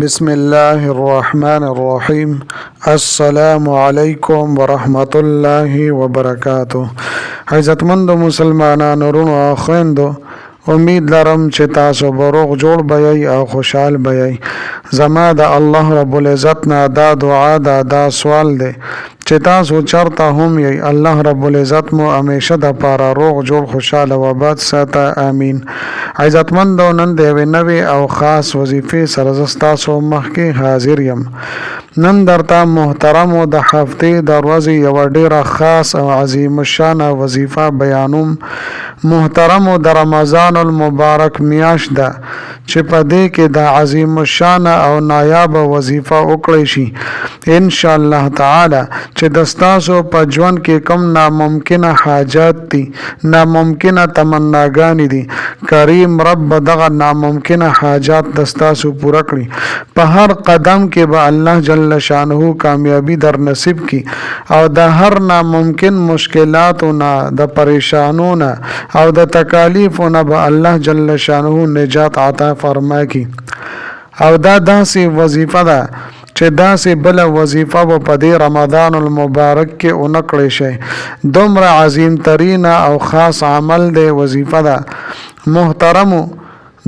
بسم الله الرحمن الرحیم. السلام علیکم ورحمت الله وبرکاته. عزتمند مسلمانانو ورونو او خویندو، امید لرم چې تاسو به روغ جوړ بیئ او خوشحال بیئ. زما د الله رب العزت نه دا دعا ده، دا سوال دی چې تاسو چرته هم یئ، الله رب العزت مو همیشه د پاره روغ جوړ خوشحاله و آباد ساته، آمین. عزتمندو، نن د یوې نوې او خاص وظیفې سره زه ستاسو مخکې حاضر یم. نن درته محترمو د هفتې د ورځې یوه ډیره خاص او عظیم الشانه وظیفه بیانوم. محترمو، د رمضان المبارک میاشت ده چې په دې کې د عظیم الشانه او نایابه وظیفه وکړی شي ان شاء الله تعالی، چې د ستاسو په ژوند کې کوم ناممکنه حاجات دي، ناممکنه تمناګانې دي، کریم رب به دغه ناممکنه حاجات د ستاسو پوره کړي. په هر قدم کې به الله جل شانه کامیابی در نصیب کی او د هر ناممکن مشکلاتو نه، د پریشانو نه او د تکالیفو نه به الله جل شانه نجات عطا فرما کی. او دا داسې وظیفه ده چې داسې بل وظیفه به په دې رمضان المبارک کې اونکړی شي. دومره عظیم ترین او خاص عمل دی، وظیفه ده. محترمو،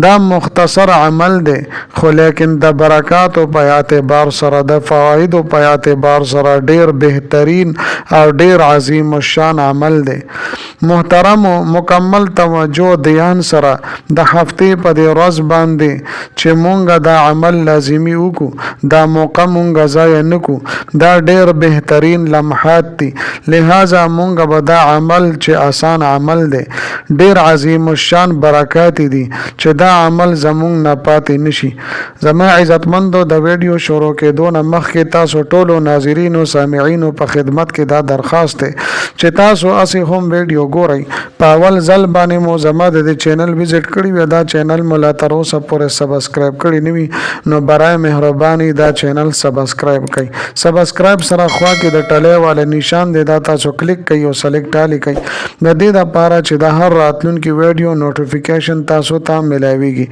دا مختصر عمل دی خو لیکن د برکاتو په اعتبار سره، د فوایدو په اعتبار سره ډیر بهترین او ډیر عظیم الشان عمل دی. محترمو، مکمل توجه دیان سره د هفتې په دې ورځ باندې چې مونږ دا عمل لازمي وکړو، دا موقع مونږ ضایع نه کړو، دا ډیر بهترین لمحات دي. لہذا مونږ به دا عمل چې آسان عمل دی، ډیر عظیم الشان برکات دي چې دا عمل زمونږ نه پاتې نشي. زما عزتمندو، د ویډیو شروع کېدو نه مخکې تاسو ټولو ناظرینو سامعینو په خدمت کې دا درخواست دی چې تاسو اسې هم ویډیو ګورئ. په اول ځل باندې مو زما د دې چینل وزټ کړی وي، دا چینل مو لا تر اوسه پورې سبسکرایب کړی نه وي، نو برای مهرباني دا چینل سبسکرایب کړئ. سبسکرایب سره خوا کې د ټلۍ والا نشان دی، دا تاسو کلیک کړئ او سلیکټ آل کړئ د دې لپاره چې د هر راتلونکي ویډیو نوټیفیکیشن تاسو ته ملاويږي.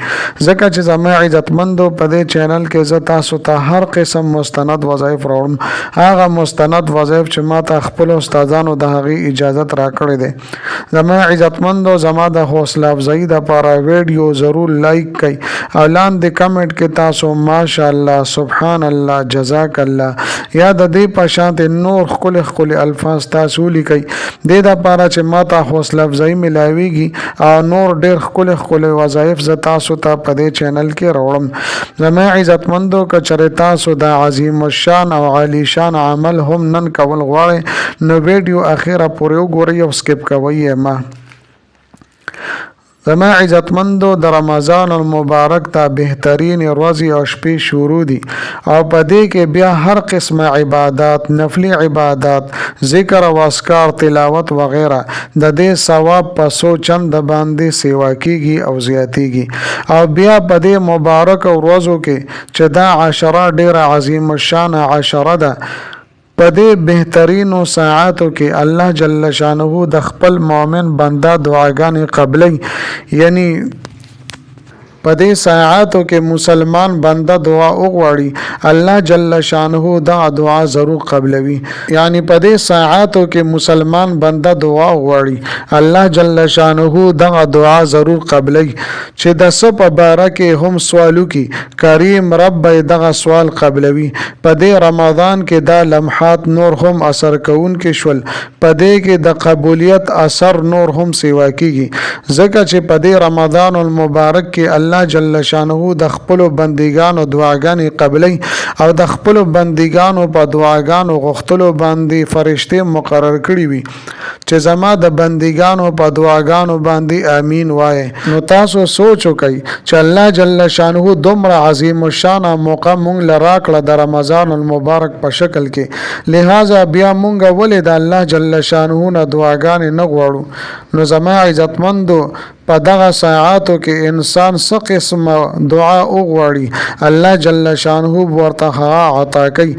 ځکه چې زما عزتمندو، په دې چینل کې زه تاسو ته هر قسم مستند وظایف راوړم، هغه مستند وظایف چې ما ته خپل استادانو د هغې اجازت راکړی دی. زما عزتمندو، زما د حوصله افزایی دپاره ویډیو ضرور لایک کړئ او لاندې کمنټ کې تاسو ماشاءالله، سبحان الله، جزاک الله یا د دې په شانتې نور ښکلي ښکلي الفاظ تاسو ولیکئ، دې دپاره چې ما ته حوصله افزایی ملاویږي او نور ډېر ښکلي ښکلي وظایف زه تاسو ته په دې چینل کې راوړم. زما عزتمندو، که چېرې تاسو د عظیم الشان او عالی شان عمل هم نن کول غواړئ، نو ویډیو اخیره پورې وګورئ او سکپ کوئ یې مه. زما عزتمندو، د رمضان المبارک ته بهترین ورځې او شپې شروع دي او په دې کې بیا هر قسمه عبادات، نفلی عبادات، ذکر او اذکار، تلاوت وغیره د دې ثواب په څو چند باندې سیوا کیږي او زیاتیږي. او بیا په دې مبارک ورځو کې چې دا عشره ډیره عظیم الشان عشره ده، په دې بهترینو ساعاتو کې الله جل شانه د خپل مؤمن بنده دعاګانې قبلوي. یعنی په دې ساعاتو کې مسلمان بنده دعا وغواړي، الله جل شانه دا دعا ضرور قبلوي. یعنی په دې ساعاتو کې مسلمان بنده دعا وغواړي، الله جل شانه دا دعا ضرور قبلوي. چې د څه په باره کې هم سوال وکړي، کریم رب به دغه سوال قبلوي. په دې رمضان کې دا لمحات نور هم اثر کوونکي شول، په دې کې د قبولیت اثر نور هم سیوا کیږي، ځکه چې په دې رمضان المبارک کې الله جل شانه د خپل بندګانو دعاګانې قبلي او د خپل بندګانو په دعاګانو غوښتلو باندې فرشتي مقرر کړي وي چې زما د بندګانو په دعاګانو باندې امین وایي. نو تاسو سوچ وکئ چې الله جل شانه دومره عظیم الشان موقع مونږ له راکړه د رمضان المبارک په شکل کې، لہذا بیا مونږ ولې د الله جل شانه نه دعاګانې نه غواړو؟ نو زما عزتمندو، په دغه ساعاتو کې انسان څه قسمه دعا وغواړي، الله جل شانه ورته عطا کوي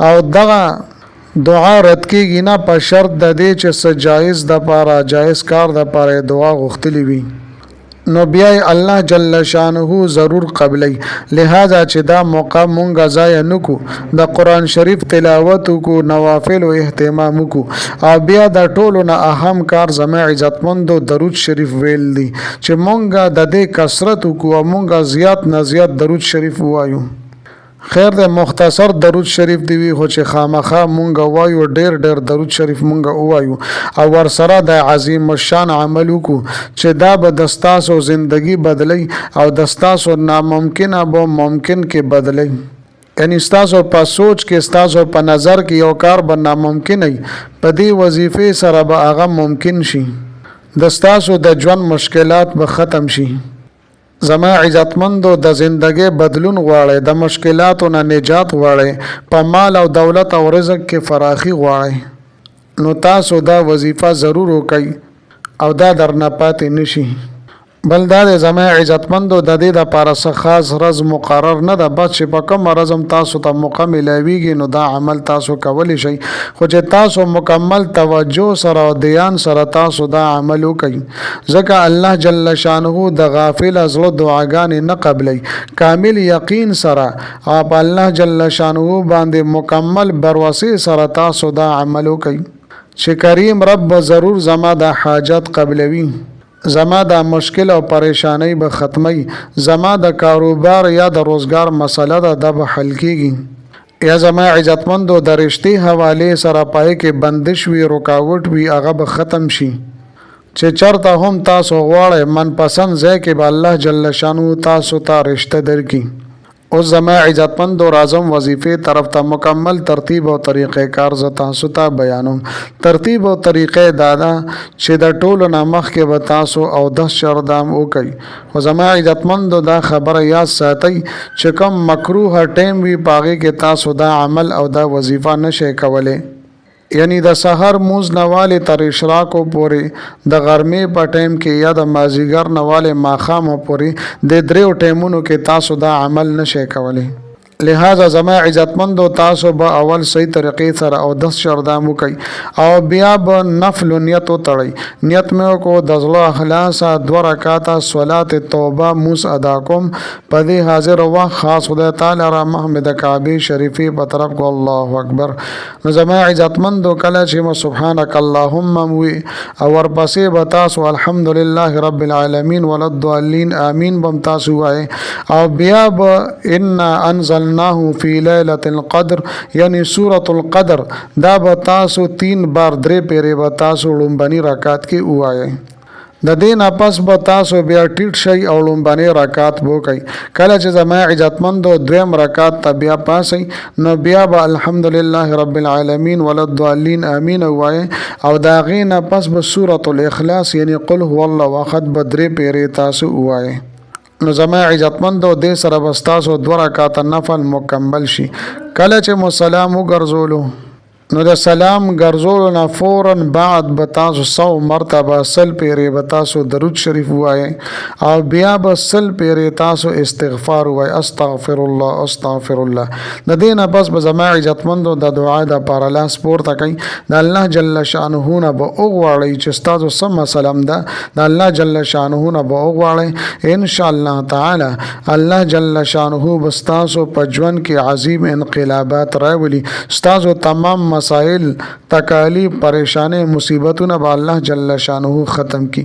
او دغه دعا رد کېږي نه په شرط د دې چې څه جایز د پاره، جایز کار د پاره دعا غوښتلی وي. نو بیا الله جل شانه ضرور قبلی. لہذا چې دا موقع مونږه ضایع نکو، د قرآن شریف تلاوت کو، نوافل او اهتمام کو، او بیا د ټولو نه اهم کار زما عزتمندو درود شریف ویل دي چې مونږه د دې کثرت کو او مونږه زیات نه زیات درود شریف وایو. خیر د مختصر درود شریف دی وی خو چې خامخا مونږ وایو ډیر ډیر درود شریف مونږ وایو او ور سره د عظیم الشان عمل کو چې دا به دستاسو زندگی بدلی او دستاسو ناممکنه به ممکن کې بدلی. یعنی ستاسو په سوچ کې، ستاسو په نظر کې یو کار به ناممکن وي، په دې وظیفه سره به هغه ممکن شي، دستاسو د ژوند مشکلات به ختم شي. زما عزتمندو د زندګۍ بدلون غواړئ، د مشکلاتو نه نجات غواړئ، په مال او دولت او رزق کې فراخي غواړئ، نو تاسو دا وظیفه ضرور وکړئ او دا درنه پاتې نشي. بل دا د زما عزتمندو د دې د پاره څه خاص رز مقرر نه ده، بس چې په کوم رزم تاسو ته موقع ملاویږي نو دا عمل تاسو کولی شئ، خو چې تاسو مکمل توجه سره او دیان سره تاسو دا عمل وکړئ، ځکه الله جل شانه د غافل زړه دعاګانې نه قبلی. کامل یقین سره او الله جل شانه باندې مکمل بروسه سره تاسو دا عمل وکړئ چې کریم رب ضرور زما د حاجت قبلوي، زما د مشکل او پریشانی به ختمی، زما د کاروبار یا د روزګار مسله ده به حل کیږي، یا زما عزتمندو د رشتي حواله سره پای کې بندش وی، رکاوټ وی، هغه به ختم شي. چې چرته هم تاسو غواړئ من پسند ځای کې به الله جل شانو تاسو ته رشته درکړي. او زما عزتمندو راځم وظیفه طرف ته مکمل ترتیب او طریقې کار ز تاسو ته بیانوم. ترتیب او طریقې دادا چې د ټولو نامخ کې به تاسو او 10 شردام وکي. او زما عزتمندو دا خبره یاد ساتئ چې کوم مکروه ټیم وی پاغه کې تاسو دا عمل او دا وظیفه نشئ کولای، یعنی د سحر موز نواله تر اشراق پورې، د غرمې په ټیم کې یا د مازیګر نواله ماخام پورې، د دریو ټیمونو کې تاسو دا عمل نشئ کولای. لہذا زما عزتمندو تاسو به اول صحیح طریقې سره او 10 شردام وکي او بیا به نفل نیت وتړئ. نیت مې کو د زړه اخلاص 2 رکعات صلات توبه موس ادا کوم، په دې حاضر وا خاص خدای تعالی را محمد کعبه شریفه په طرف کو الله اکبر. نو زما عزتمندو کله چې سبحانك اللهم وی او ورپسې به تاسو الحمدلله رب العالمین وللضالین امین بم تاسو وای او بیا به ان انزل فی لیلۃ القدر یعنی سورۃ القدر دا به تاسو 3 بار 3 پیره به تاسو لومبني رکعات کې وایي. د دین پس به تاسو بیا ټیټ شي او لومبني رکعات وکړئ. کله چې زما عزتمندو دویم رکعات ته بیا پاسئ نو بیا به الحمدلله رب العالمین وللضالین امین وایي او دا غینه پس به سورۃ الاخلاص یعنی قل هو الله احد به 3 پیره تاسو وایي. نو زما عزتمندو دې سره بستاسو 2 رکعات نفل مکمل شي. کله چې مو سلام وګرځولو نو د سلام ګرځولو نه فورا بعد به تاسو 100 مرتبه سل پیری به تاسو درود شریف وایي او بیا به سل پیری تاسو استغفار وایي استغفر الله استغفر الله. د دې نه بس به زما عزتمندو د دعا د پاره لاس پورته کوي، د الله جل شانه نه به وغواړي چې تاسو سم سلام ده، د الله جل شانه نه به وغواړي ان شاء الله تعالی الله جل شانه بستاسو په ژوند کې عظیم انقلابات راولي. تاسو تمام مسائل تکالیف پریشانی مصیبتونه به الله جل شانه ختم کی.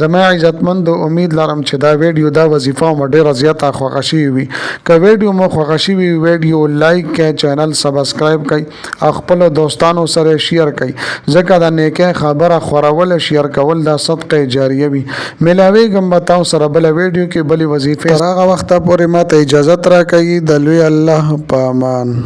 زما عزتمندو امید لرم چې دا ویډیو دا وظیفه مو ډیره زیاته خوښی وي. که ویډیو مو خوښی وي ویډیو لایک کړئ، چینل سبسکرایب کړئ، خپل دوستانو سره شیر کړئ، ځکه د نیکه خبره خورول شیر کول دا صدقه جاریه وي. ملاوي ګم بتاو سره بل ویډیو کې بلی وظیفه هغه وخت پورې ماته اجازه را کوي. د لوی الله په امان.